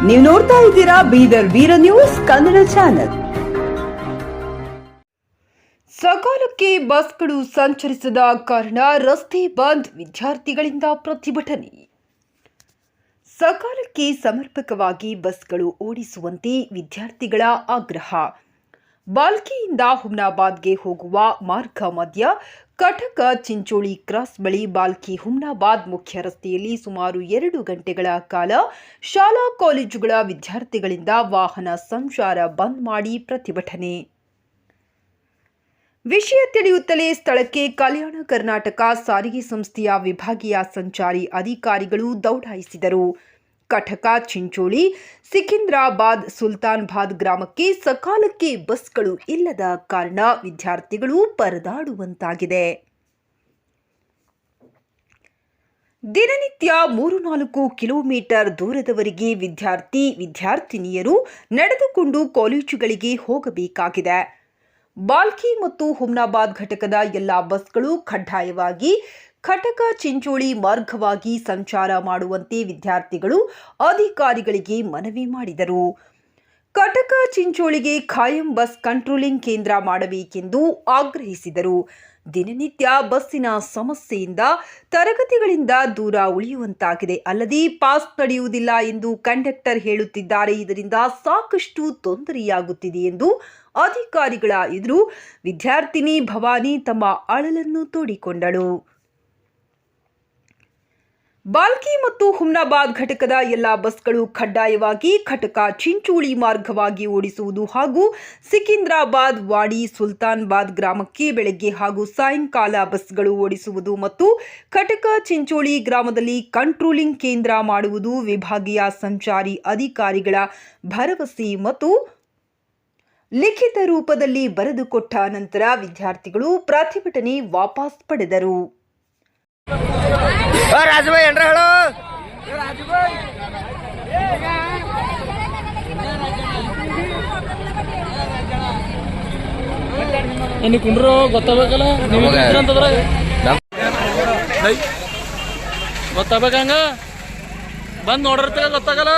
ನೀವು ನೋಡ್ತಾ ಇದ್ದೀರಾ ಬೀದರ್ ವೀರ ನ್ಯೂಸ್ ಕನ್ನಡ ಚಾನೆಲ್. ಸಕಾಲಕ್ಕೆ ಬಸ್ಗಳು ಸಂಚರಿಸದ ಕಾರಣ ರಸ್ತೆ ಬಂದ್, ವಿದ್ಯಾರ್ಥಿಗಳಿಂದ ಪ್ರತಿಭಟನೆ. ಸಕಾಲಕ್ಕೆ ಸಮರ್ಪಕವಾಗಿ ಬಸ್ಗಳು ಓಡಿಸುವಂತೆ ವಿದ್ಯಾರ್ಥಿಗಳ ಆಗ್ರಹ. ಬಾಲ್ಕಿಯಿಂದ ಹುಮ್ನಾಬಾದ್ಗೆ ಹೋಗುವ ಮಾರ್ಗ ಮಧ್ಯ ಕಟಕ ಚಿಂಚೋಳಿ ಕ್ರಾಸ್ ಬಳಿ ಬಾಲ್ಕಿ ಹುಮ್ನಾಬಾದ್ ಮುಖ್ಯ ರಸ್ತೆಯಲ್ಲಿ ಸುಮಾರು 2 ಗಂಟೆಗಳ ಕಾಲ ಶಾಲಾ ಕಾಲೇಜುಗಳ ವಿದ್ಯಾರ್ಥಿಗಳಿಂದ ವಾಹನ ಸಂಚಾರ ಬಂದ್ ಮಾಡಿ ಪ್ರತಿಭಟನೆ. ವಿಷಯ ತಿಳಿಯುತ್ತಲೇ ಸ್ಥಳಕ್ಕೆ ಕಲ್ಯಾಣ ಕರ್ನಾಟಕ ಸಾರಿಗೆ ಸಂಸ್ಥೆಯ ವಿಭಾಗೀಯ ಸಂಚಾರಿ ಅಧಿಕಾರಿಗಳು ದೌಡಾಯಿಸಿದರು. ಕಟಕ ಚಿಂಚೋಳಿ ಸಿಕಿಂದ್ರಾಬಾದ್ ಸುಲ್ತಾನ್ಬಾದ್ ಗ್ರಾಮಕ್ಕೆ ಸಕಾಲಕ್ಕೆ ಬಸ್ಗಳು ಇಲ್ಲದ ಕಾರಣ ವಿದ್ಯಾರ್ಥಿಗಳು ಪರದಾಡುವಂತಾಗಿದೆ. ದಿನನಿತ್ಯ 3-4 ಕಿಲೋಮೀಟರ್ ದೂರದವರೆಗೆ ವಿದ್ಯಾರ್ಥಿನಿಯರು ನಡೆದುಕೊಂಡು ಕಾಲೇಜುಗಳಿಗೆ ಹೋಗಬೇಕಾಗಿದೆ. ಬಾಲ್ಕಿ ಮತ್ತು ಹುಮ್ನಾಬಾದ್ ಘಟಕದ ಎಲ್ಲ ಬಸ್ಗಳು ಕಡ್ಡಾಯವಾಗಿ ಕಟಕ ಚಿಂಚೋಳಿ ಮಾರ್ಗವಾಗಿ ಸಂಚಾರ ಮಾಡುವಂತೆ ವಿದ್ಯಾರ್ಥಿಗಳು ಅಧಿಕಾರಿಗಳಿಗೆ ಮನವಿ ಮಾಡಿದರು. ಕಟಕ ಚಿಂಚೋಳಿಗೆ ಖಾಯಂ ಬಸ್ ಕಂಟ್ರೋಲಿಂಗ್ ಕೇಂದ್ರ ಮಾಡಬೇಕೆಂದು ಆಗ್ರಹಿಸಿದರು. ದಿನನಿತ್ಯ ಬಸ್ಸಿನ ಸಮಸ್ಯೆಯಿಂದ ತರಗತಿಗಳಿಂದ ದೂರ ಉಳಿಯುವಂತಾಗಿದೆ. ಅಲ್ಲದೆ ಪಾಸ್ ನಡೆಯುವುದಿಲ್ಲ ಎಂದು ಕಂಡಕ್ಟರ್ ಹೇಳುತ್ತಿದ್ದಾರೆ. ಇದರಿಂದ ಸಾಕಷ್ಟು ತೊಂದರೆಯಾಗುತ್ತಿದೆ ಎಂದು ಅಧಿಕಾರಿಗಳ ಎದುರು ವಿದ್ಯಾರ್ಥಿನಿ ಭವಾನಿ ತಮ್ಮ ಅಳಲನ್ನು ತೋಡಿಕೊಂಡಳು. ಬಾಲ್ಕಿ ಮತ್ತು ಹುಮ್ನಾಬಾದ್ ಘಟಕದ ಎಲ್ಲ ಬಸ್ಗಳು ಕಡ್ಡಾಯವಾಗಿ ಕಟಕ ಚಿಂಚೋಳಿ ಮಾರ್ಗವಾಗಿ ಓಡಿಸುವುದು ಹಾಗೂ ಸಿಕಿಂದ್ರಾಬಾದ್ ವಾಡಿ ಸುಲ್ತಾನ್ಬಾದ್ ಗ್ರಾಮಕ್ಕೆ ಬೆಳಗ್ಗೆ ಹಾಗೂ ಸಾಯಂಕಾಲ ಬಸ್ಗಳು ಓಡಿಸುವುದು ಮತ್ತು ಕಟಕ ಚಿಂಚೋಳಿ ಗ್ರಾಮದಲ್ಲಿ ಕಂಟ್ರೋಲಿಂಗ್ ಕೇಂದ್ರ ಮಾಡುವುದು ವಿಭಾಗೀಯ ಸಂಚಾರಿ ಅಧಿಕಾರಿಗಳ ಭರವಸೆ ಮತ್ತು ಲಿಖಿತ ರೂಪದಲ್ಲಿ ಬರೆದುಕೊಟ್ಟ ನಂತರ ವಿದ್ಯಾರ್ಥಿಗಳು ಪ್ರತಿಭಟನೆ ವಾಪಸ್ ಪಡೆದರು. ರಾಜುಭಾಯಿ ಏನ್ರ ಹೇಳು. ನನಗೆ ಕುಂಡ್ರು ಗೊತ್ತಾಗಬೇಕಲ್ಲ, ಗೊತ್ತಾಗಬೇಕಂಗ ಬಂದು ನೋಡಿರ್ತೀರ ಗೊತ್ತಾಗಲ್ಲ.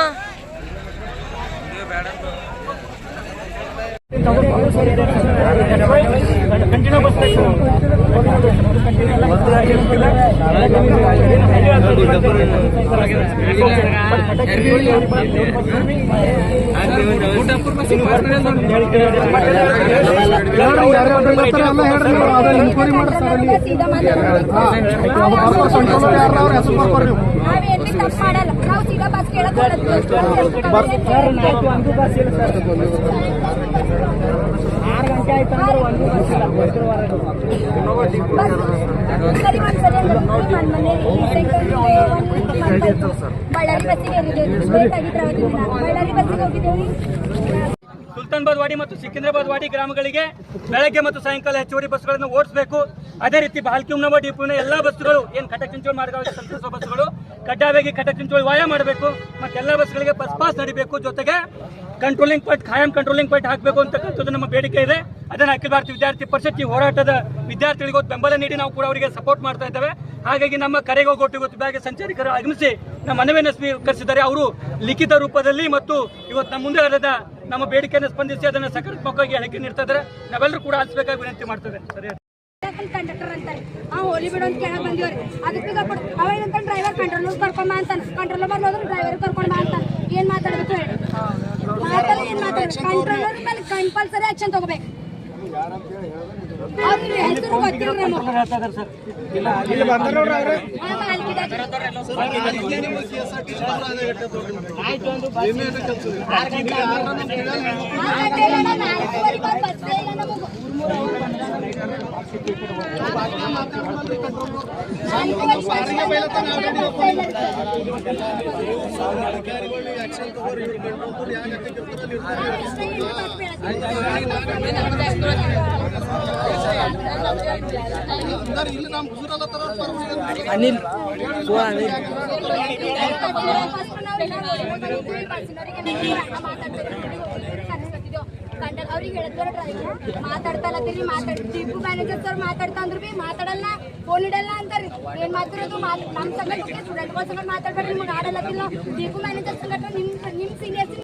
ಕಂಟಿನ್ಯೂ ಬಸ್ ಸುಲ್ತಾನ್ಬಾದ್ ವಾಡಿ ಮತ್ತು ಸಿಕಿಂದ್ರಾಬಾದ್ ವಾಡಿ ಗ್ರಾಮಗಳಿಗೆ ಬೆಳಗ್ಗೆ ಮತ್ತು ಸಾಯಂಕಾಲ ಹೆಚ್ಚುವರಿ ಬಸ್ಗಳನ್ನು ಓಡಿಸಬೇಕು. ಅದೇ ರೀತಿ ಬಾಲ್ಕಿ ಹುಮ್ನಾಬಾದ್ ಡಿಪೋನ ಎಲ್ಲಾ ಬಸ್ಗಳು ಏನು ಕಟಕ ಚಿಂಚೋಳಿ ಮಾರ್ಗವಾಗಿ ಸಂಚರಿಸುವ ಬಸ್ಗಳು ಕಡ್ಡಾಯವಾಗಿ ಕಟಕ ಚಿಂಚೋಳಿ ವಾಯ ಮಾಡಬೇಕು. ಮತ್ತೆ ಎಲ್ಲ ಬಸ್ಗಳಿಗೆ ಬಸ್ ಪಾಸ್ ನಡೀಬೇಕು. ಜೊತೆಗೆ ಕಂಟ್ರೋಲಿಂಗ್ ಪಾಯಿಂಟ್ ಖಾಯಂ ಕಂಟ್ರೋಲಿಂಗ್ ಪಾಯಿಂಟ್ ಹಾಕಬೇಕು ಅಂತಕ್ಕಂಥದ್ದು ನಮ್ಮ ಬೇಡಿಕೆ ಇದೆ. ಅದನ್ನು ಅಖಿಲ ಭಾರತೀಯ ವಿದ್ಯಾರ್ಥಿ ಪರಿಷತ್ ಈ ಹೋರಾಟದ ವಿದ್ಯಾರ್ಥಿಗಳಿಗೆ ಬೆಂಬಲ ನೀಡಿ ನಾವು ಕೂಡ ಅವರಿಗೆ ಸಪೋರ್ಟ್ ಮಾಡ್ತಾ ಇದ್ದೇವೆ. ಹಾಗಾಗಿ ನಮ್ಮ ಕರೆಗೆ ಗೊತ್ತು ಬ್ಯಾಗ್ ಸಂಚಾರಿಕರು ಆಗಮಿಸಿ ನಮ್ಮ ಮನವಿಯನ್ನು ಸ್ವೀಕರಿಸಿದ್ದಾರೆ. ಅವರು ಲಿಖಿತ ರೂಪದಲ್ಲಿ ಮತ್ತು ಇವತ್ತು ನಮ್ಮ ಮುಂದೆ ಆದ ನಮ್ಮ ಬೇಡಿಕೆಯನ್ನು ಸ್ಪಂದಿಸಿ ಅದನ್ನು ಸಕಾರಾತ್ಮಕವಾಗಿ ಹೇಳಿಕೆ ನೀಡ್ತಾ ಇದ್ದಾರೆ. ನಾವೆಲ್ಲರೂ ಕೂಡ ಆಲಿಸಬೇಕಾಗಿ ವಿನಂತಿ ಮಾಡ್ತೇವೆ. ಕಂಡಕ್ಟರ್ ಅಂತಾರೆ ಹೋಲಿ ಬಿಡು ಅಂತ ಕೇಳಕ್ ಬಂದಿವ್ರಿ. ಅದಕ್ಕೆ ಅವೇನಂತ ಡ್ರೈವರ್ ಕಂಟ್ರೋಲ್ ಕರ್ಕೊಂಬ ಅಂತಾನೆ. ಕಂಟ್ರೋಲ್ ಹೋದ್ರೆ ಡ್ರೈವರ್ ಕರ್ಕೊಂಡ್ ಬಾ ಅಂತಾನೆ. ಏನ್ ಮಾತಾಡ್ಬೇಕು ಹೇಳಿ, ಏನ್ ಮಾತಾಡ್ಬೇಕು? ಕಂಟ್ರೋಲರ್ ಮೇಲೆ ಕಂಪಲ್ಸರಿ ಆಕ್ಷನ್ ತಗೋಬೇಕು. ಹೆಸರು ಗೊತ್ತಿಲ್ಲ ಅನಿಲ್ ಅವ್ರಿಗೆ ಹೇಳಿದ್ರು ಮಾತಾಡ್ತಾ ಮ್ಯಾನೇಜರ್ ಸರ್ ಮಾತಾಡ್ತಾ ಅಂದ್ರು ಬಿ ಮಾತಾಡಲ್ಲ. ಫೋನ್ ಇಡಲ್ಲ ಅಂತಾರ್ರಿ. ಏನ್ ಮಾತಿರೋದು ನಮ್ ಸಂಗಡ ಸ್ಟೂಡೆಂಟ್ಗಳ ಸಂಗಡ ಮಾತಾಡ್ಬೇಡ್ರಿ, ನಿಮ್ಗೆ ಆಡಲ್ಲತ್ತಿಲ್ಲ. ಬೇಕು ಮ್ಯಾನೇಜರ್ ಸಂಗಡ ನಿಮ್ ಸೀನಿಯರ್ಸ್